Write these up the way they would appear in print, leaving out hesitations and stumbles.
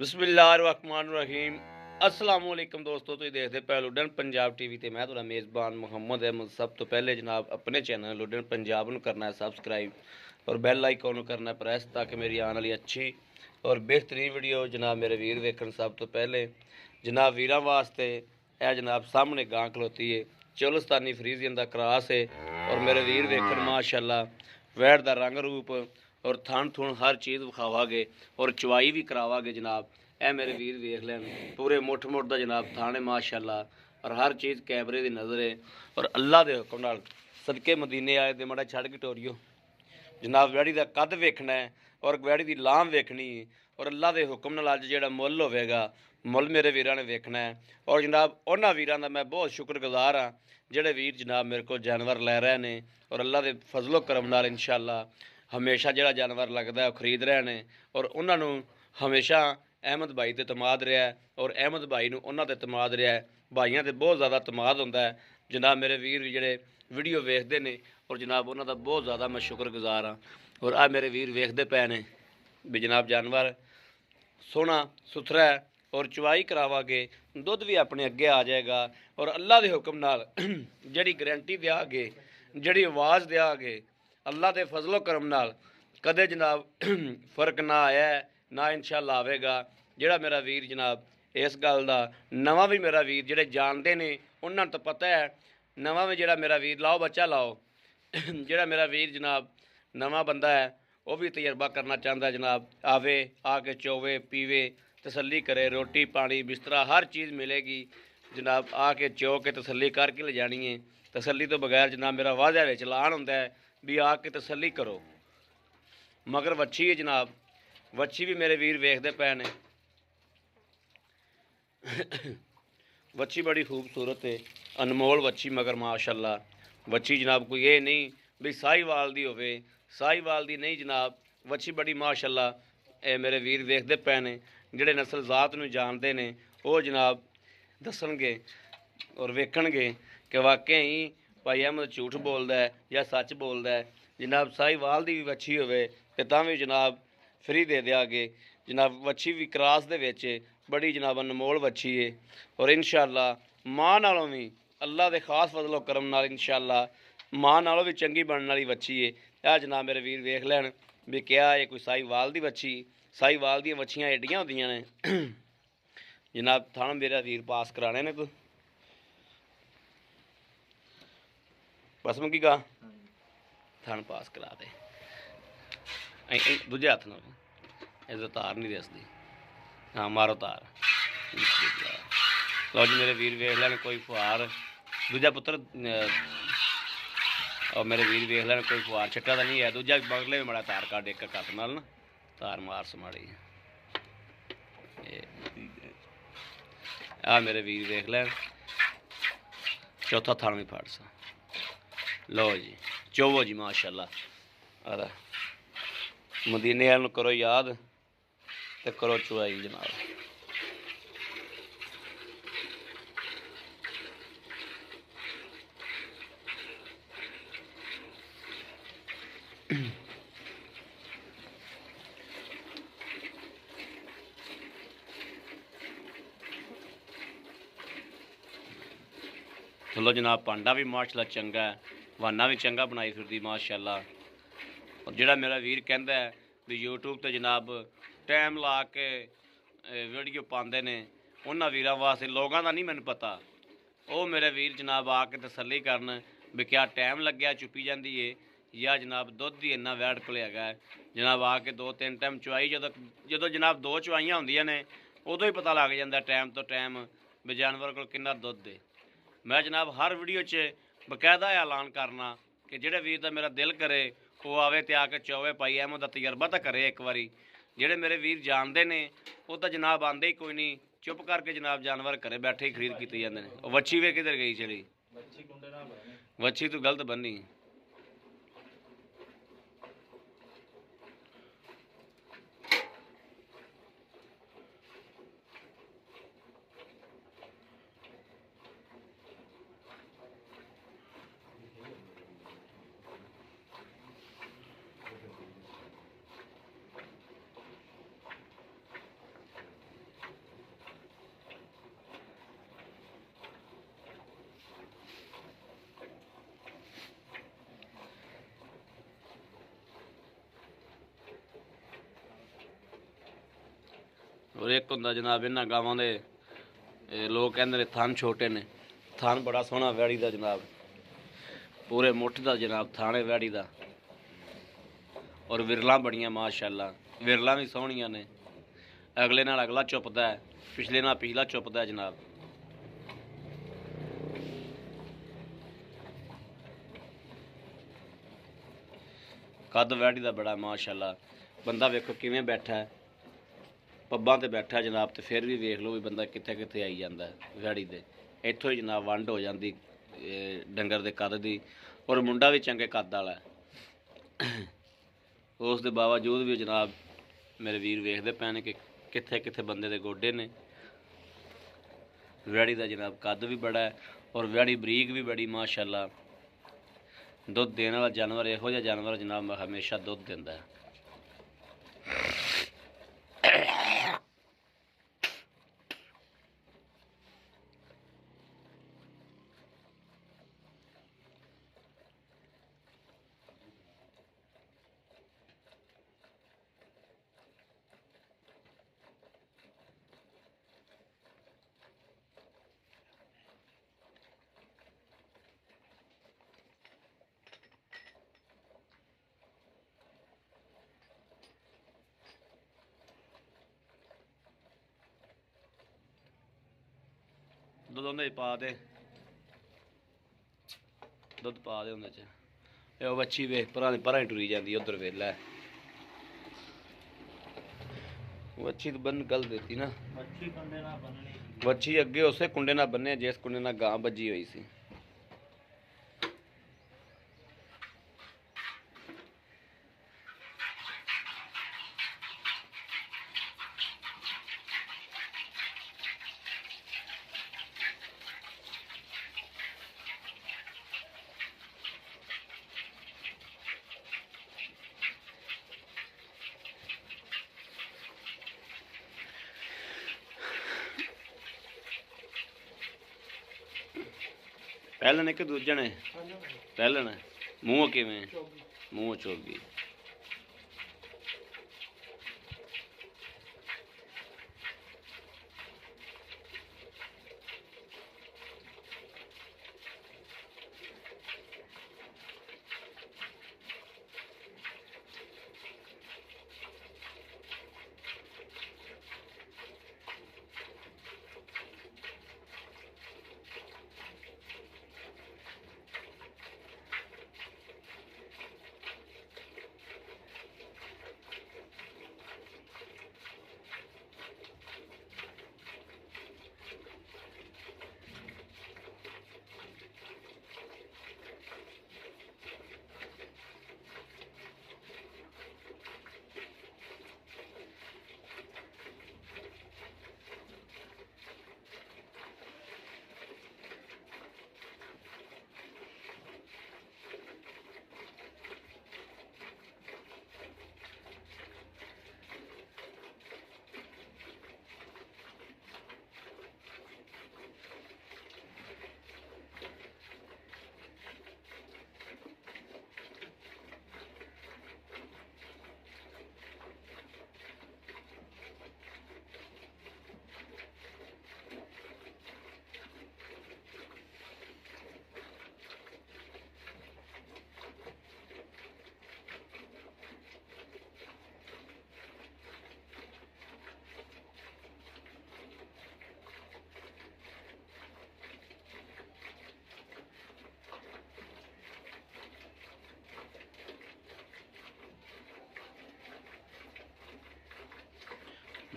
बिस्मिल्लाहिर्रहमानिर्रहीम अस्सलाम वालेकुम दोस्तों, तुसीं देखदे पए लुडन पंजाब टीवी ते मैं तुहाडा मेज़बान मुहम्मद अहमद। सब तो पहले जनाब अपने चैनल लुडन पंजाब नूं करना है सबसक्राइब और बैल आइकन नूं करना है प्रेस, ताकि मेरी आने वाली अच्छी और बेहतरीन वीडियो जनाब मेरे वीर वेखण। सब तो पहले जनाब वीरां वास्ते यह जनाब सामने गां खलोती है, चोलस्तानी फ्रीजियन का क्रॉस है और मेरे वीर वेखण माशाअल्लाह वैड़ का रंग रूप और थन थुन हर चीज़ विखावागे और चवाई भी करावागे जनाब। ए मेरे वीर वेख लैन पूरे मुठ मुठ का जनाब थान है माशाअल्लाह और हर चीज़ कैमरे की नज़र है और अल्लाह के हुक्म नाल सदके मदीने आए दे माड़ा छड़ के टोरियो जनाब। वैड़ी का कद वेखना है और वैड़ी की लाम वेखनी है और अल्लाह के हुक्म नाल अज जिहड़ा मुल होवेगा मुल मेरे वीरां ने वेखना है। और जनाब उन्हां वीरां दा मैं बहुत शुक्रगुजार हाँ जिहड़े वीर जनाब मेरे को जानवर लै रहे हैं और अल्लाह के फजलो करम नाल इंशाअल्लाह हमेशा जिहड़ा जानवर लगता है खरीद रहे हैं और उन्होंने हमेशा अहमद भाई ते तमाद रहा है और अहमद भाई नूं उन्हां ते तमाद रहा है। भाइयों ते बहुत ज़्यादा तमाद होंदा है जनाब। मेरे वीर भी जिहड़े वीडियो वेखते हैं और जनाब उन्हां दा बहुत ज़्यादा मैं शुक्रगुजार हाँ। और आ मेरे वीर वेखते पे ने भी जनाब जानवर सोहना सुथरा है और चवाई करावागे दुध भी अपने अगे आ जाएगा और अल्लाह के हुक्म नाल जिहड़ी गारंटी देआगे जिहड़ी आवाज़ देआगे अल्लाह के फजलो करम नाल कदे जनाब फर्क ना आया है ना इंशाअल्लाह आवेगा। जिहड़ा मेरा वीर जनाब इस गल का नवा भी मेरा वीर जिहड़े जानते ने उन्होंने तो पता है, नवा भी जिहड़ा मेरा वीर लाओ बच्चा लाओ जिहड़ा मेरा वीर जनाब नवा बंदा है वह भी तजर्बा करना चाहता है जनाब। आवे आके चोवे पीवे तसल्ली करे, रोटी पानी बिस्तरा हर चीज़ मिलेगी जनाब। आके चो के तसल्ली करके ले जानी है। तसल्ली तो बगैर जनाब मेरा वादा विच ऐलान होंदा है भी आके तसल्ली करो। मगर वच्छी है जनाब, वच्छी भी मेरे वीर वेखते पे ने वच्छी बड़ी खूबसूरत है अनमोल वच्छी। मगर माशाअल्लाह वच्छी जनाब कोई ये नहीं भी साहीवाल दी होवे, साहीवाल दी नहीं जनाब। वच्छी बड़ी माशाअल्लाह ए मेरे वीर वेखते पे ने जिहड़े नस्ल जात नूं जानते ने वो जनाब दसणगे और वेखणगे कि वाकई भाई अहमद झूठ बोलदा है या सच बोलदा है। जनाब साहीवाल दी भी वच्छी होवे ते तां भी जनाब फ्री दे देआगे जनाब। वच्छी भी क्रॉस दे विच बड़ी जनाब अनमोल वच्छी है और इंशाअल्लाह मां नालों भी अल्लाह के खास फजलो करम नाल इंशाअल्लाह मां नालों भी चंगी बनने वाली वच्छी है। यह जनाब मेरे वीर वेख लैन भी क्या है कोई साहीवाल दी वच्छी। साहीवाल दी वच्छियां एडियां होंदियां ने जनाब। थान मेरा वीर पास कराने ने कोई बस मुकी गा थान पास करा दे दूजे हथ नाल इधर तार नहीं दसदी। हाँ मारो तार। लो जी मेरे वीर वेख लैन कोई फुहार दूजा पुत्र और मेरे वीर वेख लैन कोई फुहार छट्टा तो नहीं है। दूजा बगले भी माड़ा तार काट एक कट नाल ना तार मारस माड़ी। आ मेरे वीर वेख लैन चौथा थान भी फाड़ सा। लो जी चोवो जी माशाअल्लाह। अरे मदीने वाल करो याद तो करो चुआई जनाब। चलो जनाब पांडा भी माशाअल्लाह चंगा है, वाना भी चंगा बनाई फिरदी माशाअल्लाह। और जिहड़ा मेरा वीर कहंदा है भी यूट्यूब ते जनाब टाइम ला के वीडियो पाते ने उन्हां वीरां वास्ते लोगों का नहीं मैनूं पता। वो मेरे वीर जनाब आके तसल्ली करन भी क्या टाइम लग्या चुपी जाती है या जनाब दुध ही इन्ना वैड़ को हैगा है जनाब। आके दो तीन टाइम चुआई जो जनाब दो चुआइयां होंदियां ने उदों ही पता लग जाता टाइम तो टाइम भी जानवर को किन्ना दुध है। मैं जनाब हर वीडियो च बकायदा ऐलान करना कि जिहड़े वीर दा मेरा दिल करे वो आवे ते आके चौवे भाई अहमद दा तजर्बा तो करे एक बारी। जिहड़े मेरे वीर जानते ने वो तो जनाब आंदे ही कोई नहीं, चुप करके जनाब जानवर घरे बैठे ही खरीद कीते जांदे ने। वच्छी वे किधर गई चली, वच्छी तू गलत बन्नी। और एक होंदा जनाब इन्हां गावां दे लोग कहंदे ने थन छोटे ने। थन बड़ा सोहना वैड़ी दा जनाब, पूरे मुट्ठ दा जनाब थान है वैड़ी दा। और विरलां बड़ियां माशाअल्लाह, विरलां भी सोहणियां ने। अगले नाल अगला चुपदा है, पिछले नाल पिछला चुपदा है जनाब। कद वैड़ी दा बड़ा माशाअल्लाह। बंदा वेखो किवें बैठा है, पब्बां ते बैठा है जनाब, तो फिर भी वेख लो भी बंदा कित्थे कित्थे आई जांदा है वैड़ी दे। इत्थों ही जनाब वंड हो जांदी डंगर दे कद दी। और मुंडा भी चंगे कद वाला है। उस दे बावजूद भी जनाब मेरे वीर वेखदे पए ने कि कित्थे कित्थे बंदे दे गोडे ने। वैड़ी दा जनाब कद भी बड़ा है और वैड़ी बरीक भी बड़ी माशाअल्लाह। दुध देने वाला जानवर इहो जिहा जानवर जनाब हमेशा दुध दिंदा है। दुध उंदे च पा दे, दुध पा दे उंदे च। ਇਹ ਵੱਛੀ ਵੇਖ ਪਰਾਂ ਹੀ ਟੁਰੀ ਜਾਂਦੀ ਉਧਰ ਵੇਲਾ। ਵੱਛੀ ਤਾਂ ਬੰਨ ਗਲ ਦਿੱਤੀ ਨਾ। ਵੱਛੀ ਅੱਗੇ ਉਸੇ ਕੁੰਡੇ ਨਾਲ ਬੰਨਿਆ ਜਿਸ ਕੁੰਡੇ ਨਾਲ ਗਾਂ ਵੱਜੀ ਹੋਈ ਸੀ। ਪਹਿਲਾਂ ਨੇ ਕਿ ਦੂਜੇ ਨੇ? ਪਹਿਲਾਂ ਨੇ। ਮੂੰਹ ਕਿਵੇਂ? ਮੂੰਹ ਚੋਗੀ।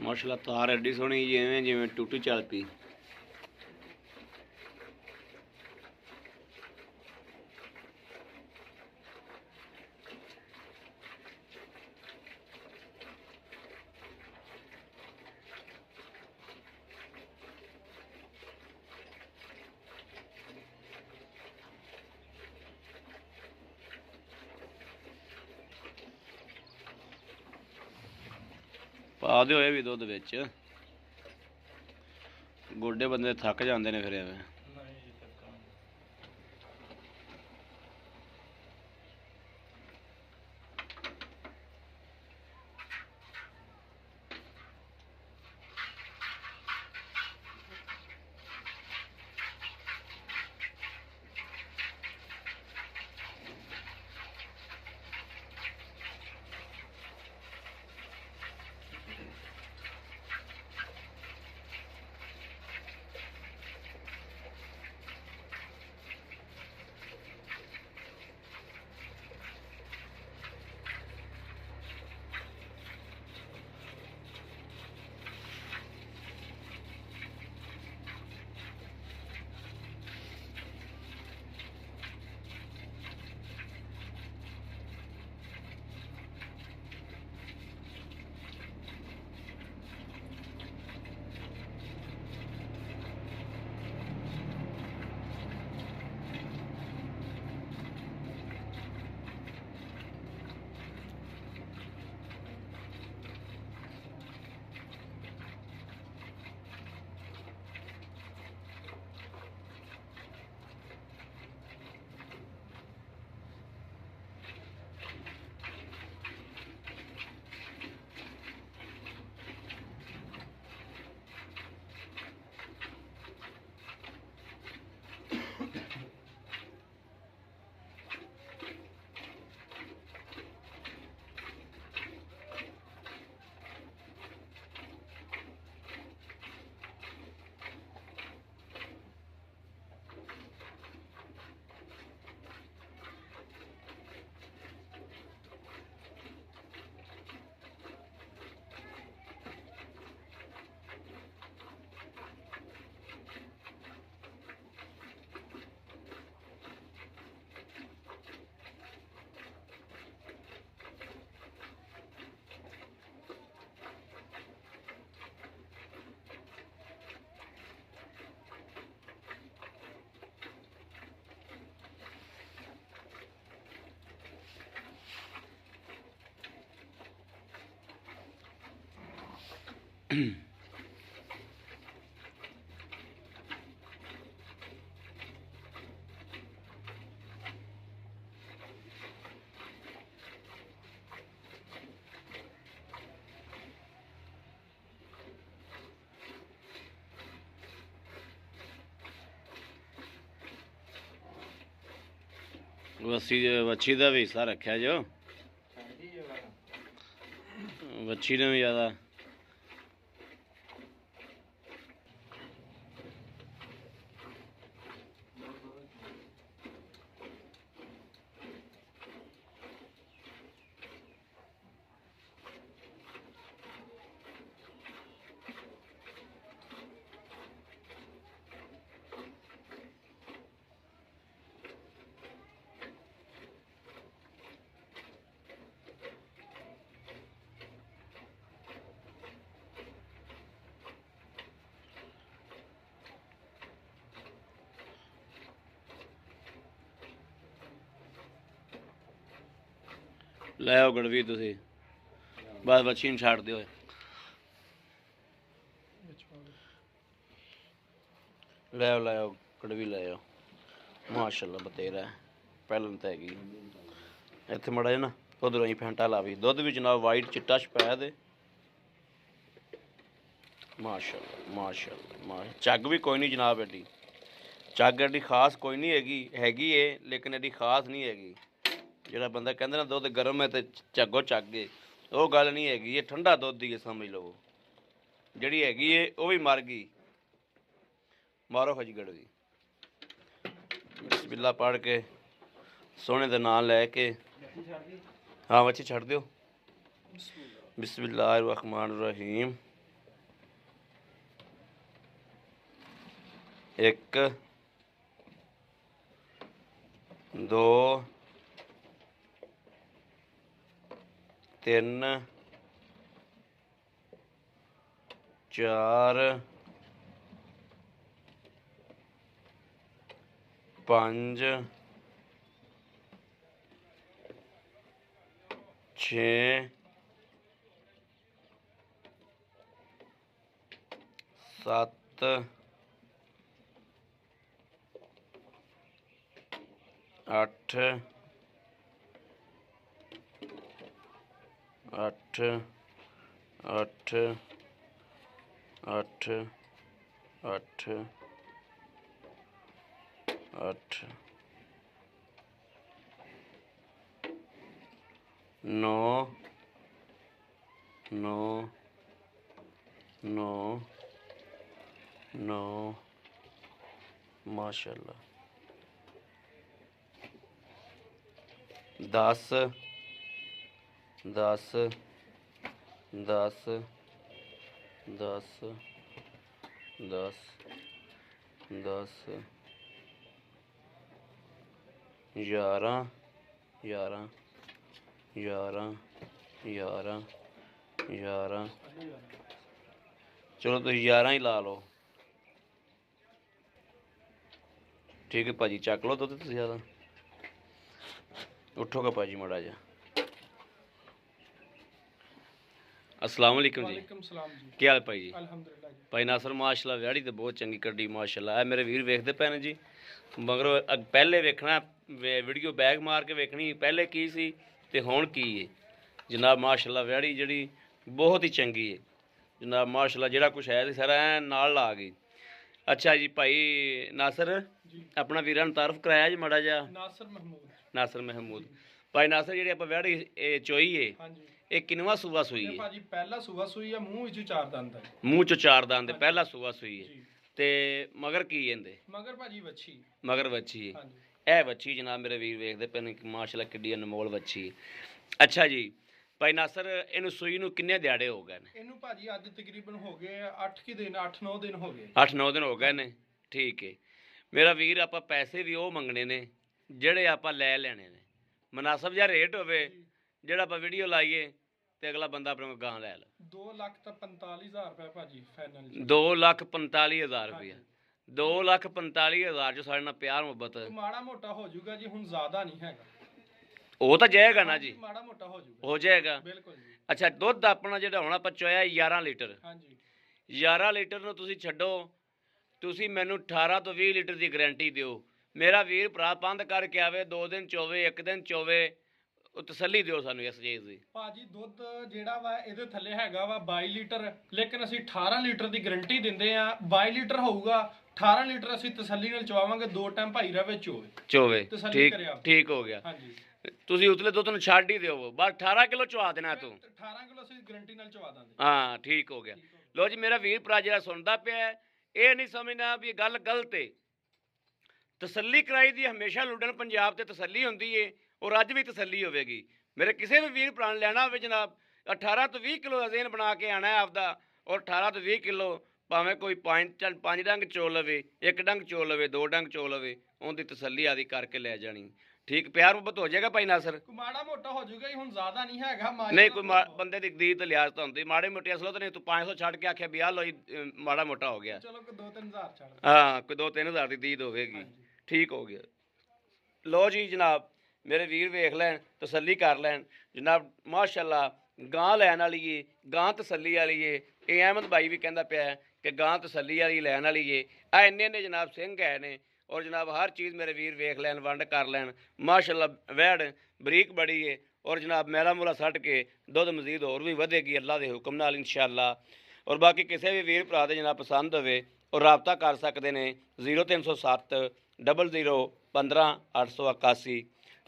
माशाल्लाह तार एडी सोहनी जिवें जिवें टूटी चल पई। ਪਾ ਦਿਓ ਇਹ ਵੀ ਦੁੱਧ ਵਿੱਚ, ਗੋਡੇ ਬੰਦੇ ਥੱਕ ਜਾਂਦੇ ਨੇ ਫਿਰ ਐਵੇਂ। ਵੱਛੀ ਦਾ ਵੀ ਹਿੱਸਾ ਰੱਖਿਆ ਜੋ, ਵੱਛੀ ਨੂੰ ਵੀ ਜ਼ਿਆਦਾ ਲੈ ਆਓ ਗੜਵੀ ਤੁਸੀਂ, ਬਸ ਵੱਛੀ ਨੂੰ ਛੱਡ ਦਿਓ। ਲੈ ਆਓ ਕੜਵੀ ਲੈ ਆਓ, ਮਾਸ਼ਾਅੱਲਾ ਬਤੇਰਾ ਪਹਿਲਾਂ ਤਾਂ ਹੈਗੀ ਇੱਥੇ ਮੜਾ ਜਾ ਨਾ, ਉਧਰੋਂ ਹੀ ਫੈਂਟਾ ਲਾ ਵੀ ਦੁੱਧ ਵੀ ਜਨਾਬ ਵਾਈਟ ਚਿੱਟਾ ਛਪਾਇਆ ਦੇ, ਮਾਸ਼ਾਅੱਲਾ ਚੱਗ ਵੀ ਕੋਈ ਨਹੀਂ ਜਨਾਬ, ਐਡੀ ਚੱਗ ਐਡੀ ਖਾਸ ਕੋਈ ਨਹੀਂ ਹੈਗੀ ਏ, ਲੇਕਿਨ ਐਡੀ ਖਾਸ ਨਹੀਂ ਹੈਗੀ। ਜਿਹੜਾ ਬੰਦਾ ਕਹਿੰਦਾ ਨਾ ਦੁੱਧ ਗਰਮ ਹੈ ਤੇ ਝੱਗੋ ਚੱਗ ਏ, ਉਹ ਗੱਲ ਨਹੀਂ ਹੈਗੀ। ਇਹ ਠੰਡਾ ਦੁੱਧ ਹੀ ਹੈ, ਸਮਝ ਲਓ। ਜਿਹੜੀ ਹੈਗੀ ਏ ਉਹ ਵੀ ਮਰ ਗਈ। ਮਾਰੋ ਹਜਗੜ ਦੀ ਬਿਸਮਿਲ੍ਲਾ ਪੜ੍ਹ ਕੇ ਸੋਹਣੇ ਦਾ ਨਾਂ ਲੈ ਕੇ, ਹਾਂ ਬੱਚੇ ਛੱਡ ਦਿਓ। ਬਿਸਮਿल्लाह रहमान रहीम। 1 2 3 4 5 6 7 8 8 8 8 8 8 9 9 9 9 माशाल्लाह 10 10 10 10 10 10 11 11 11 11 11 ਚਲੋ ਤੁਸੀਂ 11 ਹੀ ਲਾ ਲਓ, ਠੀਕ ਹੈ ਭਾਜੀ। ਚੱਕ ਲਓ ਦੁੱਧ ਤੁਸੀਂ ਜ਼ਿਆਦਾ, ਉੱਠੋਗਾ ਭਾਜੀ ਮਾੜਾ ਜਿਹਾ। अस्सलाम वालेकुम जी। ਕੀ ਹਾਲ ਭਾਈ ਜੀ? ਅਲਹਮਦੁਲਿਲਾ ਜੀ। ਭਾਈ ਨਾਸਰ ਮਾਸ਼ਾਅੱਲਾ ਵਿਆੜੀ ਤੇ ਬਹੁਤ ਚੰਗੀ ਕੱਢੀ ਮਾਸ਼ਾਅੱਲਾ। ਇਹ ਮੇਰੇ ਵੀਰ ਵੇਖਦੇ ਪਏ ਨੇ ਜੀ, ਮਗਰ ਪਹਿਲੇ ਵੇਖਣਾ ਵੀਡੀਓ ਬੈਗ ਮਾਰ ਕੇ ਵੇਖਣੀ ਪਹਿਲੇ ਕੀ ਸੀ ਤੇ ਹੁਣ ਕੀ ਹੈ ਜਨਾਬ। ਮਾਸ਼ਾਅੱਲਾ ਵਿਆੜੀ ਜਿਹੜੀ ਬਹੁਤ ਹੀ ਚੰਗੀ ਹੈ ਜਨਾਬ, ਮਾਸ਼ਾਅੱਲਾ ਜਿਹੜਾ ਕੁਛ ਹੈ ਤੇ ਸਾਰਾ ਐਨ ਨਾਲ ਲਾ ਗਈ। ਅੱਛਾ ਜੀ ਭਾਈ ਨਾਸਰ ਜੀ ਆਪਣਾ ਵੀਰਾਂ ਨੂੰ ਤਾਰਫ ਕਰਾਇਆ ਜੀ ਮਾੜਾ ਜਿਹਾ। ਨਾਸਰ ਮਹਿਮੂਦ ਭਾਈ ਨਾਸਰ ਜਿਹੜੀ ਆਪਾਂ ਵਿਆੜੀ ਇਹ ਚੋਈ ਹੈ, ਹਾਂਜੀ, ਇਹ ਕਿੰਨਵਾਂ ਸੂਆ ਸੂਈ ਹੈ? ਭਾਜੀ ਪਹਿਲਾ ਸੂਆ ਸੂਈ ਹੈ, ਮੂੰਹ ਵਿੱਚ ਚਾਰ ਦੰਦ ਹੈ। ਮੂੰਹ ਚੋਂ ਚਾਰ ਦੰਦ ਦੇ ਪਹਿਲਾ ਸੂਆ ਸੂਈ ਹੈ। ਜੀ ਤੇ ਮਗਰ ਕੀ ਇਹਦੇ? ਮਗਰ ਭਾਜੀ ਵੱਛੀ। ਮਗਰ ਵੱਛੀ ਹੈ। ਹਾਂਜੀ ਇਹ ਵੱਛੀ ਜਨਾਬ ਮੇਰੇ ਵੀਰ ਵੇਖਦੇ ਪਏ ਨੇ, ਮਾਸ਼ਾਅੱਲਾ ਕਿੱਡੀ ਅਨਮੋਲ ਵੱਛੀ ਹੈ। ਅੱਛਾ ਜੀ ਭਾਈ ਨਾਸਰ ਇਹਨੂੰ ਸੂਈ ਨੂੰ ਕਿੰਨੇ ਦਿਹਾੜੇ ਹੋ ਗਏ ਨੇ? ਇਹਨੂੰ ਭਾਜੀ ਅੱਜ ਤਕਰੀਬਨ ਹੋ ਗਏ 8 ਦਿਨ, 8-9 ਦਿਨ ਹੋ ਗਏ। 8-9 ਦਿਨ ਹੋ ਗਏ ਨੇ, ਠੀਕ ਹੈ ਮੇਰਾ ਵੀਰ। ਆਪਾਂ ਪੈਸੇ ਵੀ ਉਹ ਮੰਗਣੇ ਨੇ ਜਿਹੜੇ ਆਪਾਂ ਲੈ ਲੈਣੇ ਨੇ, ਮੁਨਾਸਬ ਜਿਹਾ ਰੇਟ ਹੋਵੇ ਜਿਹੜਾ ਆਪਾਂ ਵੀਡੀਓ ਲਾਈਏ ਤੇ ਅਗਲਾ ਬੰਦਾ ਆਪਣੇ ਕੋਲ ਗਾਂ ਲੈ ਲੇ। 2,45,000 ਰੁਪਏ ਭਾਜੀ ਫਾਈਨਲ। 2,45,000 ਰੁਪਇਆ। 2,45,000 ਚ ਸਾਡੇ ਨਾਲ ਪਿਆਰ ਮੁਹੱਬਤ ਮਾੜਾ ਮੋਟਾ ਹੋ ਜਾਊਗਾ ਜੀ, ਹੁਣ ਜ਼ਿਆਦਾ ਨਹੀਂ ਹੈਗਾ। ਉਹ ਤਾਂ ਜਾਏਗਾ ਨਾ ਜੀ, ਮਾੜਾ ਮੋਟਾ ਹੋ ਜਾਊਗਾ, ਹੋ ਜਾਏਗਾ। ਬਿਲਕੁਲ ਜੀ। ਅੱਛਾ ਦੁੱਧ ਆਪਣਾ ਜਿਹੜਾ ਹੁਣ ਆਪਾਂ ਚੋਇਆ 11 ਲੀਟਰ, ਹਾਂਜੀ 11 ਲੀਟਰ ਨੂੰ ਤੁਸੀਂ ਛੱਡੋ, ਤੁਸੀਂ ਮੈਨੂੰ 18 ਤੋਂ 20 ਲੀਟਰ ਦੀ ਗਾਰੰਟੀ ਦਿਓ। ਮੇਰਾ ਵੀਰ ਭਰਾ ਬੰਦ ਕਰਕੇ ਆਵੇ, 2 ਦਿਨ ਚੋਵੇ, 1 ਦਿਨ ਚੋਵੇ, ਉਹ ਤਸੱਲੀ ਦਿਓ ਸਾਨੂੰ ਇਸ ਚੀਜ਼ ਦੀ। ਭਾਜੀ ਦੁੱਧ ਜਿਹੜਾ ਵਾ ਇਹਦੇ ਥੱਲੇ ਹੈਗਾ ਵਾ 22 ਲੀਟਰ, ਲੇਕਿਨ ਅਸੀਂ 18 ਲੀਟਰ ਦੀ ਗਾਰੰਟੀ ਦਿੰਦੇ ਆ। 22 ਲੀਟਰ ਹੋਊਗਾ, 18 ਲੀਟਰ ਅਸੀਂ ਤਸੱਲੀ ਨਾਲ ਚਵਾਵਾਂਗੇ, 2 ਟਾਈਮ ਭਾਈ ਰਵੇ ਚੋਵੇ ਚੋਵੇ ਤਸੱਲੀ ਠੀਕ ਕਰਿਆ। ਠੀਕ ਹੋ ਗਿਆ। ਹਾਂਜੀ ਤੁਸੀਂ ਉਤਲੇ ਦੁੱਧ ਨੂੰ ਛੱਡ ਹੀ ਦਿਓ, ਬਸ 18 ਕਿਲੋ ਚਵਾ ਦੇਣਾ ਤੂੰ। 18 ਕਿਲੋ ਅਸੀਂ ਗਾਰੰਟੀ ਨਾਲ ਚਵਾ ਦਾਂਗੇ। ਹਾਂ ਠੀਕ ਹੋ ਗਿਆ। ਲੋ ਜੀ ਮੇਰਾ ਵੀਰ ਭਰਾ ਜਿਹੜਾ ਸੁਣਦਾ ਪਿਆ ਹੈ, ਇਹ ਨਹੀਂ ਸਮਝਣਾ ਵੀ ਇਹ ਗੱਲ ਗਲਤ ਏ। ਤਸੱਲੀ ਕਰਾਈ ਦੀ ਹਮੇਸ਼ਾ ਲੁੱਡਣ ਪੰਜਾਬ ਤੇ ਤਸੱਲੀ ਹੁੰਦੀ ਏ, ਔਰ ਅੱਜ ਵੀ ਤਸੱਲੀ ਹੋਵੇਗੀ। ਮੇਰੇ ਕਿਸੇ ਵੀ ਵੀਰ ਭਰਾ ਨੇ ਲੈਣਾ ਹੋਵੇ ਜਨਾਬ, 18 ਤੋਂ 20 ਕਿਲੋ ਅਜ਼ੇਨ ਬਣਾ ਕੇ ਆਣਾ ਹੈ ਆਪਦਾ, ਔਰ 18 ਤੋਂ 20 ਕਿਲੋ ਭਾਵੇਂ ਕੋਈ 5 ਡੰਗ ਚੋ ਲਵੇ, 1 ਡੰਗ ਚੋ ਲਵੇ, 2 ਡੰਗ ਚੋ ਲਵੇ, ਉਹਦੀ ਤਸੱਲੀ ਆਦੀ ਕਰਕੇ ਲੈ ਜਾਣੀ। ਠੀਕ ਪਿਆਰ ਮੁਹੱਬਤ ਹੋ ਜਾਏਗਾ ਭਾਈ ਨਾਸਰ। ਮਾੜਾ ਮੋਟਾ ਹੋ ਜਾਊਗਾ ਜੀ, ਹੁਣ ਜ਼ਿਆਦਾ ਨਹੀਂ ਹੈਗਾ। ਨਹੀਂ ਕੋਈ ਬੰਦੇ ਦੀ ਗਰੀਬ ਤੇ ਲਿਆਜ਼ ਤਾਂ ਹੁੰਦੀ, ਮਾੜੇ ਮੋਟੇ ਅਸਲੋਂ ਤਾਂ ਨਹੀਂ। ਤੂੰ 500 ਛੱਡ ਕੇ ਆਖਿਆ ਵੀ ਆਹ ਲੋ ਮਾੜਾ ਮੋਟਾ ਹੋ ਗਿਆ। ਚਲੋ ਕੋਈ 2-3 ਹਜ਼ਾਰ ਛੱਡ। ਹਾਂ ਕੋਈ 2-3 ਹਜ਼ਾਰ ਦੀ ਦੀਦ ਹੋਵੇਗੀ। ਠੀਕ ਹੋ ਗਿਆ। ਲੋ ਜੀ ਜਨਾਬ ਮੇਰੇ ਵੀਰ ਵੇਖ ਲੈਣ, ਤਸੱਲੀ ਕਰ ਲੈਣ ਜਨਾਬ। ਮਾਸ਼ਾਅੱਲਾ ਗਾਂ ਲੈਣ ਵਾਲੀ ਏ, ਗਾਂ ਤਸੱਲੀ ਵਾਲੀ ਏ। ਇਹ ਅਹਿਮਦ ਭਾਈ ਵੀ ਕਹਿੰਦਾ ਪਿਆ ਕਿ ਗਾਂ ਤਸੱਲੀ ਵਾਲੀ ਲੈਣ ਵਾਲੀ ਏ। ਆ ਇੰਨੇ ਨੇ ਜਨਾਬ ਸਿੰਘ ਹੈ ਨੇ, ਔਰ ਜਨਾਬ ਹਰ ਚੀਜ਼ ਮੇਰੇ ਵੀਰ ਵੇਖ ਲੈਣ, ਵੰਡ ਕਰ ਲੈਣ। ਮਾਸ਼ਾਅੱਲਾ ਵੈੜ ਬਰੀਕ ਬੜੀ ਏ, ਔਰ ਜਨਾਬ ਮੈਲਾ ਮੂਲਾ ਛੱਡ ਕੇ ਦੁੱਧ ਮਜ਼ੀਦ ਹੋਰ ਵੀ ਵਧੇਗੀ ਅੱਲਾ ਦੇ ਹੁਕਮ ਨਾਲ ਇਨਸ਼ਾਅੱਲਾ। ਔਰ ਬਾਕੀ ਕਿਸੇ ਵੀ ਵੀਰ ਭਰਾ ਦੇ ਜਨਾਬ ਪਸੰਦ ਹੋਵੇ ਔਰ ਰਾਬਤਾ ਕਰ ਸਕਦੇ ਨੇ 0307 00 15 881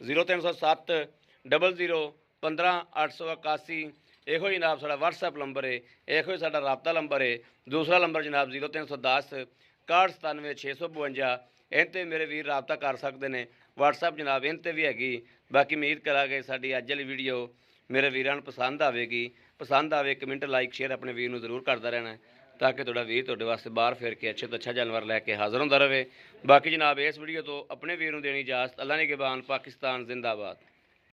0307 00 15 881। ਇਹੋ ਹੀ ਜਨਾਬ ਸਾਡਾ WhatsApp ਨੰਬਰ ਹੈ, ਇਹੋ ਹੀ ਸਾਡਾ ਰਾਬਤਾ ਨੰਬਰ ਹੈ। ਦੂਸਰਾ ਨੰਬਰ ਜਨਾਬ 0310 61 652। ਇਹਨਾਂ 'ਤੇ ਮੇਰੇ ਵੀਰ ਰਾਬਤਾ ਕਰ ਸਕਦੇ ਨੇ। WhatsApp ਜਨਾਬ ਇਹਨਾਂ 'ਤੇ ਵੀ ਹੈਗੀ। ਬਾਕੀ ਉਮੀਦ ਕਰਾਂਗੇ ਸਾਡੀ ਅੱਜ ਵਾਲੀ ਵੀਡੀਓ ਮੇਰੇ ਵੀਰਾਂ ਨੂੰ ਪਸੰਦ ਆਵੇਗੀ। ਪਸੰਦ ਆਵੇ ਕਮੈਂਟ ਲਾਈਕ ਸ਼ੇਅਰ ਆਪਣੇ ਵੀਰ ਨੂੰ ਜ਼ਰੂਰ ਕਰਦਾ ਰਹਿਣਾ, ਤਾਂ ਕਿ ਤੁਹਾਡਾ ਵੀਰ ਤੁਹਾਡੇ ਵਾਸਤੇ ਬਾਹਰ ਫਿਰ ਕੇ ਅੱਛੇ ਤੋਂ ਅੱਛਾ ਜਾਨਵਰ ਲੈ ਕੇ ਹਾਜ਼ਰ ਹੁੰਦਾ ਰਹੇ। ਬਾਕੀ ਜਨਾਬ ਇਸ ਵੀਡੀਓ ਤੋਂ ਆਪਣੇ ਵੀਰ ਨੂੰ ਦੇਣੀ ਇਜਾਜ਼ਤ। ਅੱਲਾ ਨਿਗਹਿਬਾਨ। ਪਾਕਿਸਤਾਨ ਜ਼ਿੰਦਾਬਾਦ।